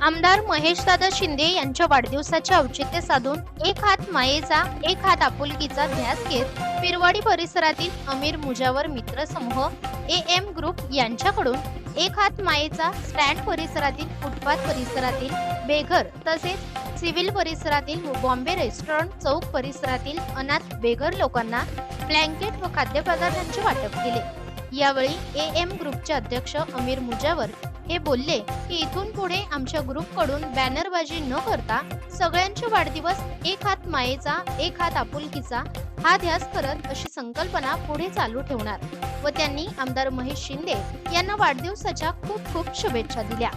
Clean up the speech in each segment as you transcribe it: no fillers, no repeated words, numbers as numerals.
आमदार महेशदादा शिंदे यांच्या वाढदिवसाचे औचित्य साधून एक हात मायेचा एक हात आपुलकीचा ध्यास घेत पिरवाडी परिसरातील अमीर मुजावर मित्र समूह AM ग्रुप यांच्याकडून एक हात मायेचा स्टँड परिसरातील फुटपाथ परिसरातील बेघर तसेच सिव्हिल परिसरातील बॉम्बे रेस्टॉरंट चौक परिसरातील अनाथ बेघर लोकांना ब्लँकेट व खाद्यपदार्थांचे वाटप केले। यावेळी AM ग्रुपचे अध्यक्ष अमीर मुजावर हे बोलले की इथून पुढे आमच्या ग्रुपकडून बॅनरबाजी न करता सगळ्यांचे वाढदिवस एक हात मायेचा एक हात आपुलकीचा हा ध्यास करत अशी संकल्पना पुढे चालू ठेवणार व त्यांनी आमदार महेश शिंदे यांना वाढदिवसाच्या खूप खूप शुभेच्छा दिल्या।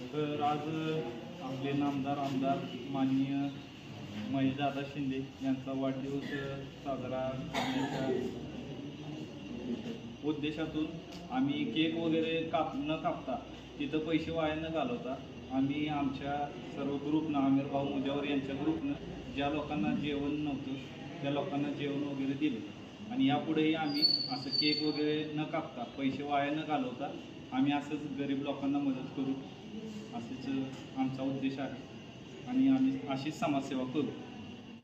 तर आज आपले नामदार आमदार माननीय महेशदादा शिंदे यांचा वाढदिवस साजरा करण्याच्या उद्देशातून आम्ही केक वगैरे न कापता तिथं पैसे वाया न घालवता आम्ही आमच्या सर्व ग्रुपनं आमिर भाऊ मुजावर यांच्या ग्रुपनं ज्या लोकांना जेवण नव्हतं त्या लोकांना जेवण वगैरे दिले आणि यापुढेही आम्ही असं केक वगैरे न कापता पैसे वाया न घालवता आम्ही असंच गरीब लोकांना मदत करू असेच आमचा उद्देश आहे आणि आम्ही अशीच समाजसेवा करू।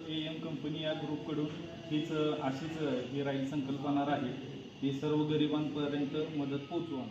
AM कंपनी या ग्रुपकडून हीच अशीच ही राहील संकल्पना राहील, ही सर्व गरिबांपर्यंत मदत पोचवा।